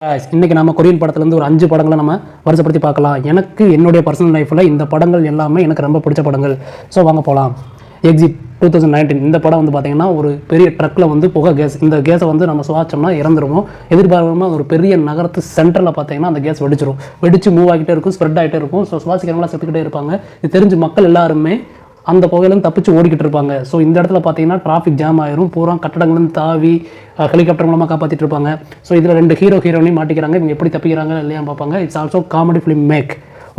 இன்றைக்கி நம்ம கொரியன் படத்துலேருந்து ஒரு 5 படங்களை நம்ம வருஷப்படுத்தி பார்க்கலாம். எனக்கு என்னுடைய பர்சனல் லைஃப்பில் இந்த படங்கள் எல்லாமே எனக்கு ரொம்ப பிடிச்ச படங்கள். ஸோ வாங்க போகலாம். எக்ஸிட் 2019 இந்த படம் வந்து பார்த்திங்கன்னா ஒரு பெரிய ட்ரக்கில் வந்து புகை கேஸ், இந்த கேஸை வந்து நம்ம சுவாச்சோம்னா இறந்துருவோம். எதிர்பார்க்காமல் ஒரு பெரிய நகரத்து சென்டரில் பார்த்திங்கன்னா அந்த கேஸ் வெடிச்சு மூவ் ஆகிட்டே இருக்கும், ஸ்ப்ரெட் ஆகிட்டே இருக்கும். ஸோ சுவாசிக்கிறவங்களாம் செத்துக்கிட்டே இருப்பாங்க. இது தெரிஞ்சு மக்கள் எல்லாருமே அந்த புகையிலேருந்து தப்பிச்சு ஓடிக்கிட்டு இருப்பாங்க. ஸோ இந்த இடத்துல பார்த்தீங்கன்னா டிராஃபிக் ஜாம் ஆயிரும், பூரா கட்டடங்கள்லேருந்து தாவி ஹெலிகாப்டர் மூலமாக காப்பாற்றிட்டு இருப்பாங்க. ஸோ இதில் 2 ஹீரோயினையும் மாட்டிக்கிறாங்க. இவங்க எப்படி தப்பிக்கிறாங்க இல்லையா பார்ப்பாங்க. It's also comedy film make.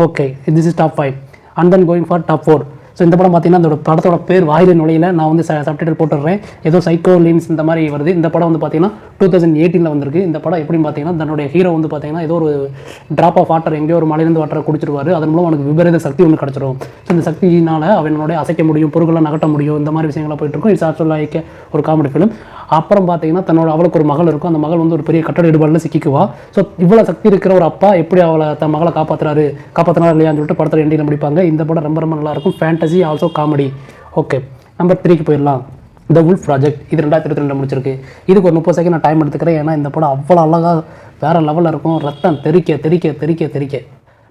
Okay, this is top 5 and then going for top 4. So இந்த படம் பார்த்தீங்கன்னா அந்த படத்தோட பேர் வாயில நுழையில நான் வந்து சப்டைட்டில் போட்டுடுறேன். ஏதோ சைக்கோ லின்ஸ் இந்த மாதிரி வருது. இந்த படம் வந்து பார்த்தீங்கன்னா 2018 வந்திருக்கு. இந்த படம் எப்படின்னு பார்த்தீங்கன்னா தன்னுடைய ஹீரோ வந்து பார்த்தீங்கன்னா ஏதோ ஒரு ட்ராப் ஆஃப் வாட்டர் எங்கேயோ ஒரு மலையிலேருந்து வாட்டரை குடிச்சிருவாரு. அதன் மூலம் அவனுக்கு விபரீத சக்தி ஒன்று கிடச்சிரும். ஸோ இந்த சக்தியினால் அவனோட அசைக்க முடியும், பொருட்களை நகட்ட முடியும், இந்த மாதிரி விஷயங்கள்லாம் போயிட்டு இருக்கும். இட்ஸ் ஆல்சோ லைக் ஒரு காமெடி ஃபிலிம். அப்புறம் பார்த்தீங்கன்னா அவளுக்கு ஒரு மகள் இருக்கும். அந்த மகள் வந்து ஒரு பெரிய கட்டட இடுபாடில் சிக்கிக்குவா. ஸோ இவ்வளோ சக்தி இருக்கிற ஒரு அப்பா எப்படி அவளை தன் மகளை காப்பாற்றுறாரு இல்லையான்னு சொல்லிட்டு படத்தில் எண்டியில் முடிப்பாங்க. இந்த படம் ரொம்ப ரொம்ப நல்லாயிருக்கும். Fantasy also comedy. Okay, number 3க்கு போயிடலாம். The wolf project. இது 2022 முடிச்சிருக்கு. இதுக்கு ஒரு 30 செகண்ட் நான் டைம் எடுத்துக்கிறேன். ஏன்னா இந்த படம் அவ்வளோ அழகாக வேறு லெவலில் இருக்கும். ரத்தம் தெறிக்க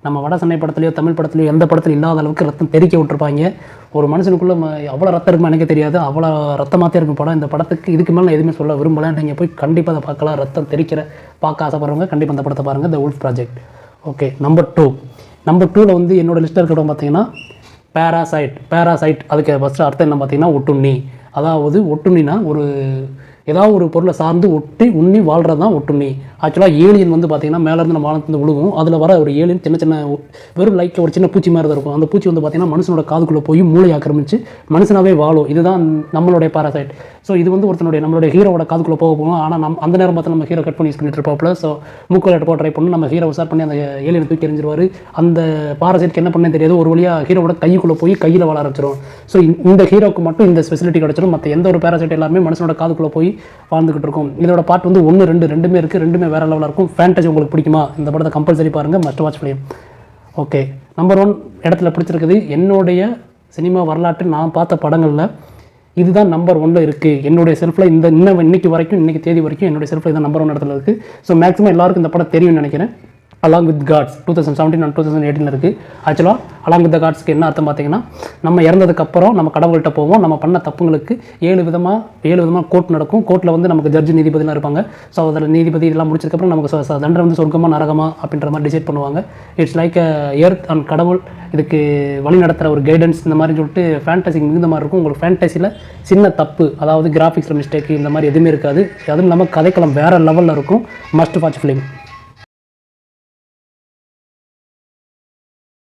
நம்ம வட சென்னை படத்துலையோ தமிழ் படத்துலையோ எந்த படத்துலையும் இல்லாத அளவுக்கு ரத்தம் தெறிக்க விட்டுருப்பாங்க. ஒரு மனுஷனுக்குள்ளே அவ்வளோ ரத்தம் இருக்குமா எனக்கு தெரியாது, அவ்வளோ ரத்தமாகத்தே இருக்கும் படம். இந்த படத்துக்கு இதுக்கு மேலே நான் எதுவுமே சொல்ல விரும்பலை. நீங்கள் போய் கண்டிப்பாக அதை பார்க்கலாம். ரத்தம் தெறிக்கிற பார்க்க ஆசைப்படுறவங்க கண்டிப்பாக அந்த படத்தை பாருங்கள், த வுல்ஃப் ப்ராஜெக்ட். ஓகே, நம்பர் 2 வந்து என்னோடய லிஸ்ட்டில் இருக்கிற பார்த்தீங்கன்னா பேராசைட். அதுக்கு ஃபஸ்ட்டு அர்த்தம் என்ன பார்த்தீங்கன்னா ஒட்டுண்ணி. அதாவது ஒட்டுண்ணினா ஏதாவது ஒரு பொருளை சார்ந்து உண்ணி வாழ்கிறது தான் ஒட்டுண்ணி. ஆக்சுவலாக ஏலியன் வந்து பார்த்திங்கன்னா மேலேருந்து நம்ம வானத்துலேருந்து விழுகும். அதில் வர ஒரு ஏலியன் சின்ன வெறும் லைக் ஒரு சின்ன பூச்சி மாதிரி தான் இருக்கும். அந்த பூச்சி வந்து பார்த்திங்கன்னா மனுஷனோட காதுக்குள்ளே போய் மூளை ஆக்கிரமிச்சு மனுஷனாகவே வாழும். இதுதான் நம்மளுடைய பாராசைட். ஸோ இது வந்து நம்மளுடைய ஹீரோவோட காதுக்குள்ளே போகும். ஆனால் அந்த நேரம் பார்த்து நம்ம ஹீரோ கட் பண்ணி யூஸ் பண்ணிட்டு இருப்பாப்புல. ஸோ மூக்கோல போட்டு ட்ரை பண்ணி நம்ம ஹீரோ உசார் பண்ணி அந்த ஏலியனை தூக்கி எறிஞ்சிருவார். அந்த பாராசைட்க்கு என்ன பண்ணே தெரியாது, ஒரு வழியாக ஹீரோவோட கைக்குள்ளே போய் கையில் வாழ ஆரம்பிச்சிடும். ஸோ இந்த ஹீரோக்கு மட்டும் இந்த ஸ்பெசிலிட்டி கிடச்சிடும். மற்ற எந்த ஒரு பாராசைட் எல்லாமே மனுஷனோட காதுக்குள்ளே போய் வாழ்ந்துகிட்டு இருக்கும். இதோட பார்ட் வந்து 1, 2 ரெண்டுமே இருக்குது. ரெண்டுமே வேறு லெவலில் இருக்கும். ஃபேண்டசி உங்களுக்கு பிடிக்குமா இந்த படத்தை கம்பல்சரி பாருங்கள், must watch film. Okay, number 1 இடத்துல பிடிச்சிருக்குது. என்னுடைய சினிமா வரலாற்றில் நான் பார்த்த படங்களில் இதுதான் நம்பர் 1 இருக்குது. என்னுடைய செல்ஃபில் இன்னைக்கு தேதி வரைக்கும் என்னுடைய செல்ஃபில் இதுதான் நம்பர் 1 இடத்துல இருக்குது. ஸோ மேக்ஸிமம் எல்லாருக்கும் இந்த படம் தெரியும்னு நினைக்கிறேன். அலாங் வித் காட்ஸ் 2017 அண்ட் 2018 இருக்குது. ஆக்சுவலாக அலாங் வித் த காட்ஸ்க்கு என்ன அர்த்தம் பார்த்தீங்கன்னா, நம்ம இறந்ததுக்கப்புறம் நம்ம கடவுள்கிட்ட போவோம். நம்ம பண்ண தப்புங்களுக்கு 7 விதமாக கோர்ட் நடக்கும். கோர்ட்டில் வந்து நமக்கு ஜட்ஜு நீதிபதிலாம் இருப்பாங்க. ஸோ அதில் நீதிபதி இதெல்லாம் முடிச்சதுக்கப்புறம் நமக்கு தண்டனை வந்து சொர்க்கமாக நரகமா அப்படின்ற மாதிரி டிசைட் பண்ணுவாங்க. இட்ஸ் லைக் எர்த் அண்ட் கடவுள் இதுக்கு வழி நடத்துகிற ஒரு கைடன்ஸ் இந்த மாதிரி சொல்லிட்டு ஃபேண்டசி மிகுந்த மாதிரி இருக்கும். உங்களுக்கு ஃபேண்டசியில் சின்ன தப்பு, அதாவது கிராஃபிக்ஸில் மிஸ்டேக் இந்த மாதிரி எதுவுமே இருக்காது. அதுவும் இல்லாமல் கதைக்களம் வேறு லெவலில் இருக்கும். Must watch film.